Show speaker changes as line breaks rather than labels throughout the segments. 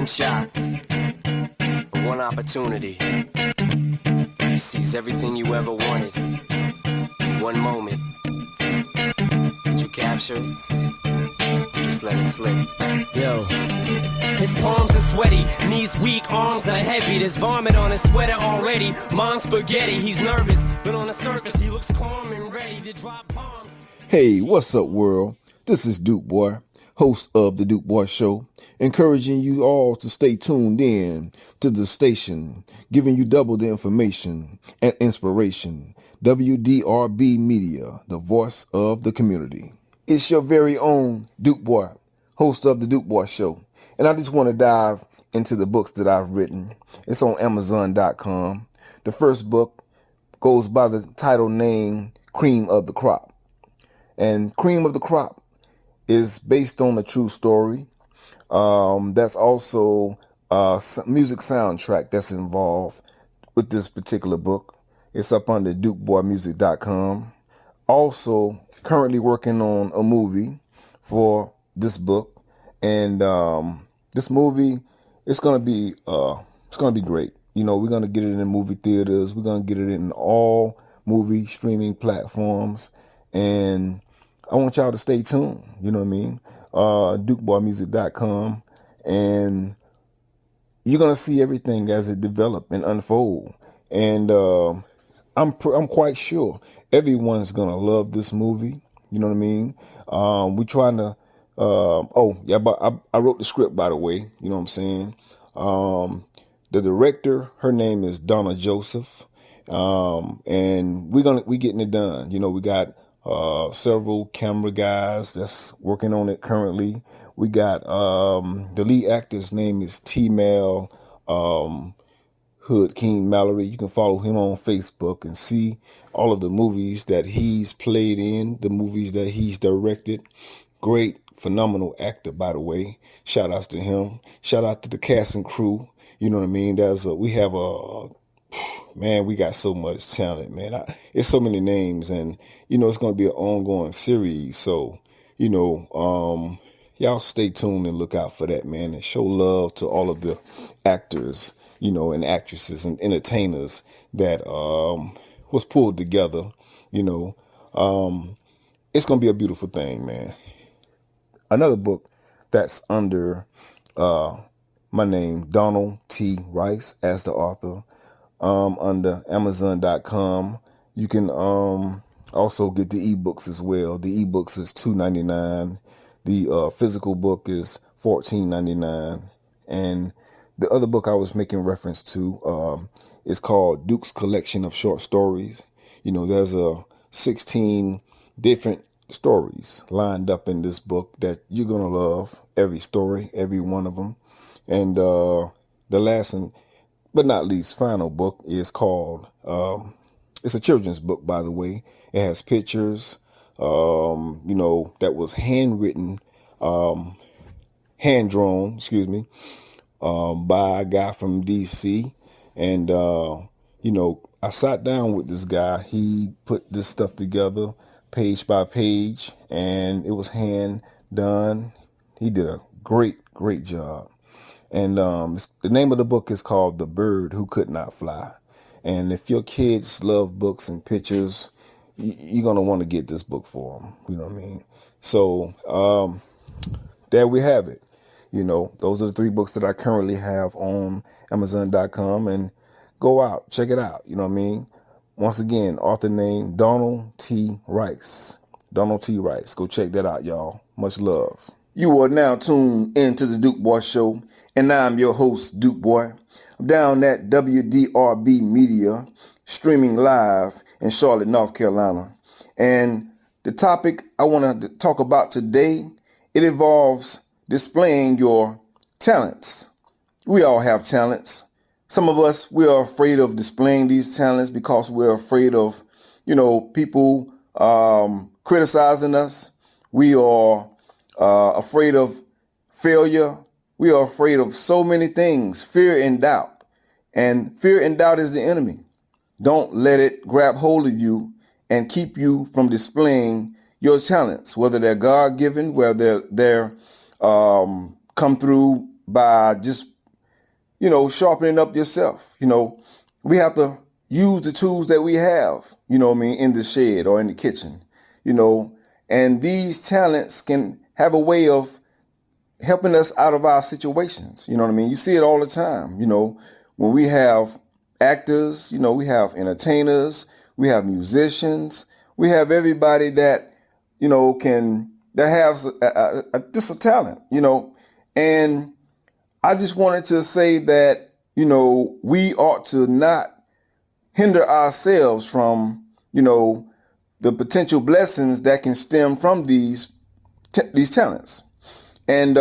one shot, one opportunity to seize everything you ever wanted. One moment. Did you capture it? Just let it slip. Yo. His palms are sweaty, knees weak, arms are heavy. There's vomit on his sweater already. Mom's spaghetti, he's nervous, but on the surface he looks calm and ready to drop bombs.
Hey, what's up, world? This is Duke Boy, host of The Duke Boy Show, encouraging you all to stay tuned in to the station, giving you double the information and inspiration. WDRB Media, the voice of the community. It's your very own Duke Boy, host of The Duke Boy Show. And I just want to dive into the books that I've written. It's on Amazon.com. The first book goes by the title name Cream of the Crop. And Cream of the Crop is based on a true story. That's also a music soundtrack that's involved with this particular book. It's up under DukeBoyMusic.com. Also, currently working on a movie for this book, and this movie it's gonna be great. You know, we're gonna get it in the movie theaters. We're gonna get it in all movie streaming platforms, and I want y'all to stay tuned. You know what I mean? DukeBoyMusic.com, and you're gonna see everything as it develop and unfold. And I'm quite sure everyone's gonna love this movie. You know what I mean? We trying to. But I wrote the script, by the way. You know what I'm saying? The director, her name is Donna Joseph, and we getting it done. You know, we got several camera guys that's working on it currently. We got the lead actor's name is T-Mel Hood King Mallory. You can follow him on Facebook and see all of the movies that he's played in, the movies that he's directed. Great, phenomenal actor, by the way. Shout outs to him. Shout out to the cast and crew. You know what I mean? We got so much talent, man. It's so many names, and you know it's going to be an ongoing series. So, you know, y'all stay tuned and look out for that, man, and show love to all of the actors, you know, and actresses and entertainers that was pulled together. You know, it's going to be a beautiful thing, man. Another book that's under my name, Donald T. Rice, as the author, under Amazon.com. You can also get the ebooks as well. The ebooks is $2.99. The physical book is $14.99. And the other book I was making reference to is called Duke's Collection of Short Stories. You know, there's 16 different stories lined up in this book that you're going to love. Every story, every one of them. And the last and but not least final book is called, it's a children's book, by the way. It has pictures, you know, that was hand-drawn, by a guy from DC. And, you know, I sat down with this guy. He put this stuff together page by page, and it was hand done. He did a great job. And the name of the book is called The Bird Who Could Not Fly. And if your kids love books and pictures, you're going to want to get this book for them. You know what I mean? So there we have it. You know, those are the 3 books that I currently have on Amazon.com. And go out, check it out. You know what I mean? Once again, author name Donald T. Rice. Donald T. Rice. Go check that out, y'all. Much love. You are now tuned into the Duke Boy Show, and I'm your host, Duke Boy. I'm down at WDRB Media, streaming live in Charlotte, North Carolina. And the topic I want to talk about today, it involves displaying your talents. We all have talents. Some of us, we are afraid of displaying these talents because we're afraid of, you know, people criticizing us. We are afraid of failure. We are afraid of so many things, fear and doubt. And fear and doubt is the enemy. Don't let it grab hold of you and keep you from displaying your talents, whether they're God-given, whether they're come through by just sharpening up yourself. We have to use the tools that we have, in the shed or in the kitchen, and these talents can have a way of helping us out of our situations. You see it all the time, when we have actors, we have entertainers, we have musicians, we have everybody that, that has just a talent, and I just wanted to say that, we ought to not hinder ourselves from, the potential blessings that can stem from these talents. And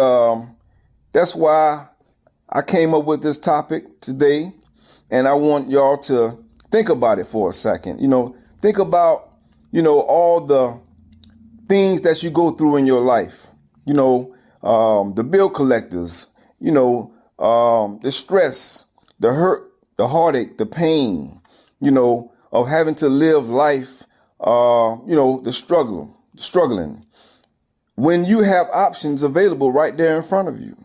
that's why I came up with this topic today. And I want y'all to think about it for a second. Think about, all the things that you go through in your life. The bill collectors, the stress, the hurt, the heartache, the pain, of having to live life, the struggling. When you have options available right there in front of you,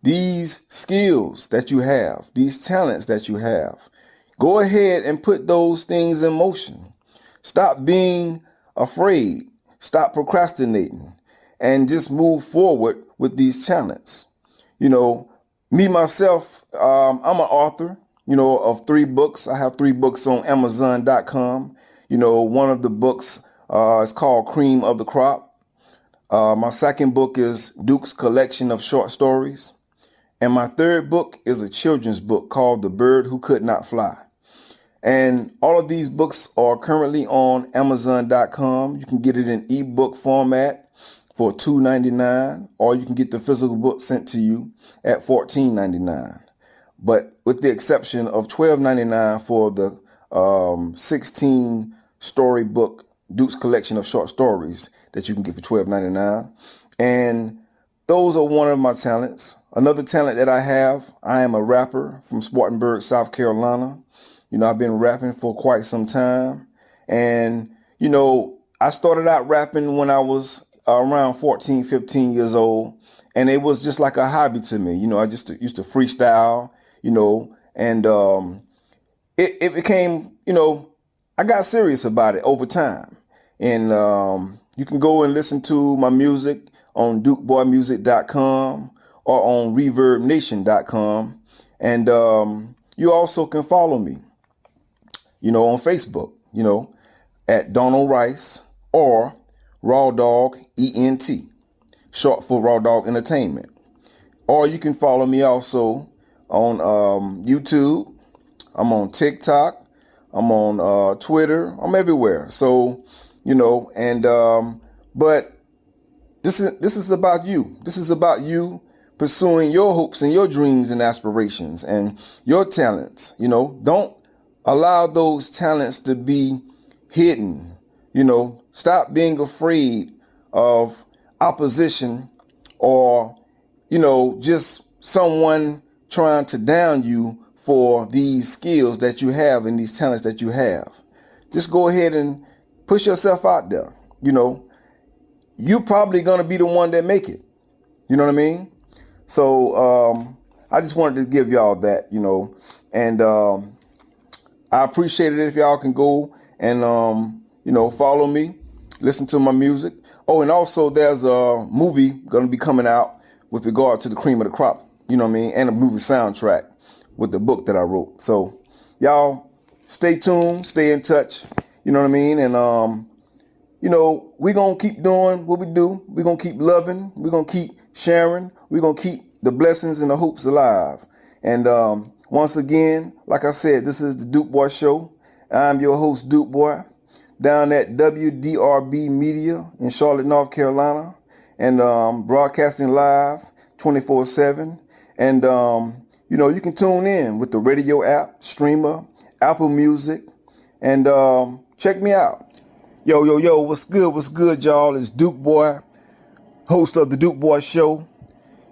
these skills that you have, these talents that you have, go ahead and put those things in motion. Stop being afraid. Stop procrastinating and just move forward with these talents. Me, myself, I'm an author, of 3 books. I have 3 books on Amazon.com. One of the books is called Cream of the Crop. My second book is Duke's Collection of Short Stories. And my third book is a children's book called The Bird Who Could Not Fly. And all of these books are currently on Amazon.com. You can get it in ebook format for $2.99, or you can get the physical book sent to you at $14.99. But with the exception of $12.99 for the 16-story book, Duke's Collection of Short Stories, that you can get for $12.99. And those are one of my talents. Another talent that I have, I am a rapper from Spartanburg, South Carolina. I've been rapping for quite some time. And, I started out rapping when I was around 14, 15 years old. And it was just like a hobby to me. I just used to freestyle, and it became, I got serious about it over time. And you can go and listen to my music on dukeboymusic.com or on reverbnation.com. And you also can follow me, on Facebook, at Donald Rice or Raw Dog ENT, short for Raw Dog Entertainment. Or you can follow me also on YouTube. I'm on TikTok. I'm on Twitter. I'm everywhere. So, but this is about you. This is about you pursuing your hopes and your dreams and aspirations and your talents. Don't allow those talents to be hidden. Stop being afraid of opposition or, just someone trying to down you for these skills that you have and these talents that you have. Just go ahead and push yourself out there. You're probably going to be the one that make it. You know what I mean? So I just wanted to give y'all that, and I appreciate it if y'all can go and, follow me, listen to my music. Oh, and also there's a movie going to be coming out with regard to the cream of the crop, and a movie soundtrack with the book that I wrote. So y'all stay tuned, stay in touch, and, we're going to keep doing what we do. We're going to keep loving. We're going to keep sharing. We're going to keep the blessings and the hopes alive. And once again, like I said, this is the Duke Boy Show. I'm your host, Duke Boy, down at WDRB Media in Charlotte, North Carolina, and broadcasting live 24/7. And, you can tune in with the radio app, streamer, Apple Music, and check me out. Yo, what's good, y'all? It's Duke Boy, host of the Duke Boy Show.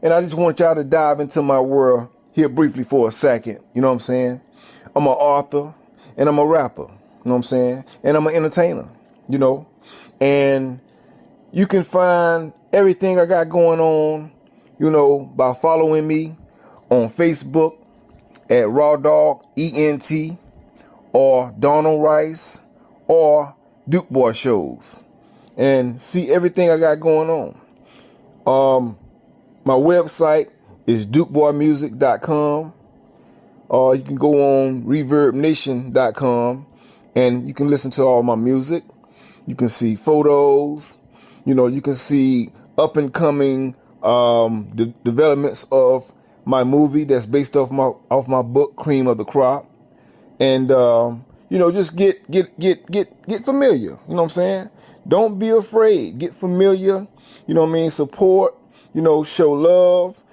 And I just want y'all to dive into my world here briefly for a second. You know what I'm saying? I'm an author and I'm a rapper. You know what I'm saying? And I'm an entertainer, and you can find everything I got going on, by following me on Facebook at Raw Dog ENT or Donald Rice or Duke Boy Shows and see everything I got going on. My website is dukeboymusic.com. You can go on reverbnation.com and you can listen to all my music. You can see photos. You can see up and coming the developments of my movie that's based off my book Cream of the Crop. And just get familiar. You know what I'm saying? Don't be afraid. Get familiar. You know what I mean? Support. Show love.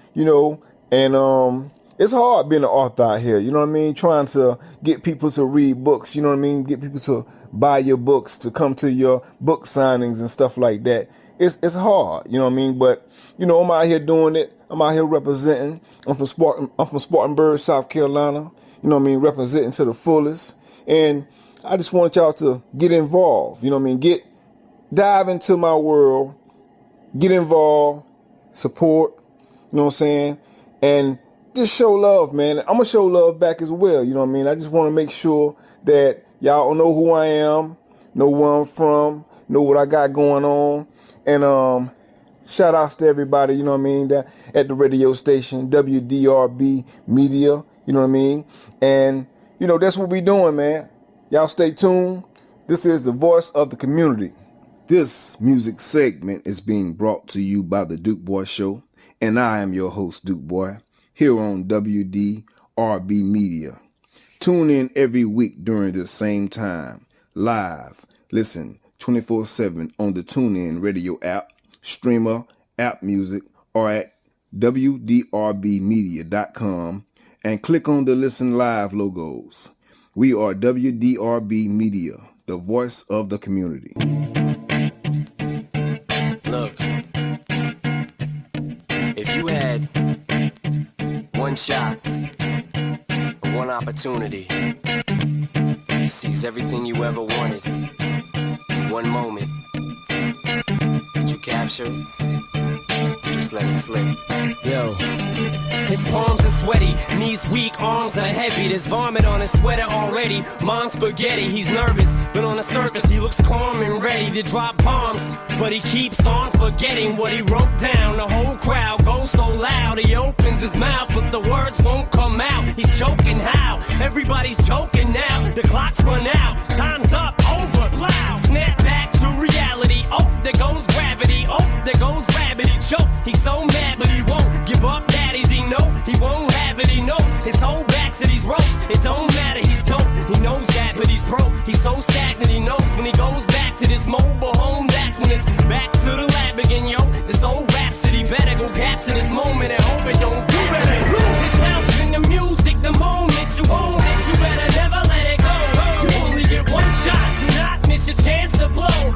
And it's hard being an author out here. You know what I mean? Trying to get people to read books. You know what I mean? Get people to buy your books, to come to your book signings and stuff like that. It's hard. You know what I mean? But I'm out here doing it. I'm out here representing. I'm from Spartanburg, South Carolina. You know what I mean? Representing to the fullest. And I just want y'all to get involved. You know what I mean? Dive into my world. Get involved. Support. You know what I'm saying? And just show love, man. I'm going to show love back as well. You know what I mean? I just want to make sure that y'all know who I am, know where I'm from, know what I got going on. And shout outs to everybody, you know what I mean, that at the radio station, WDRB Media, you know what I mean? And, that's what we doing, man. Y'all stay tuned. This is the voice of the community. This music segment is being brought to you by the Duke Boy Show. And I am your host, Duke Boy, here on WDRB Media. Tune in every week during the same time, live. Listen 24/7 on the TuneIn radio app, streamer, app music, or at WDRBmedia.com and click on the Listen Live logos. We are WDRB Media, the voice of the community.
Look, if you had one shot, one opportunity to seize everything you ever wanted in one moment, did you capture it? Just let it slip. Yo. His palms are sweaty, knees weak, arms are heavy. There's vomit on his sweater already. Mom's spaghetti, he's nervous, but on the surface he looks calm and ready to drop bombs. But he keeps on forgetting what he wrote down. The whole crowd goes so loud, he opens his mouth, but the words won't come out. He's choking how? Everybody's joking now. The clock's run out, time's up, over, plow. Snap back to reality. Oh, there goes gravity. Oh, there goes rabbit. He choke. He's so mad, but he won't give up. Daddies, he know he won't have it. He knows his whole back's to these ropes. It don't matter. He's dope. He knows that, but he's broke. He's so stagnant. He knows when he goes back to this mobile home, that's when it's back to the lab again, yo. This old rhapsody better go capture this moment and hope it don't do it. Lose yourself in the music the moment you own it. You better never let it go. You only get one shot. Do not miss your chance to blow.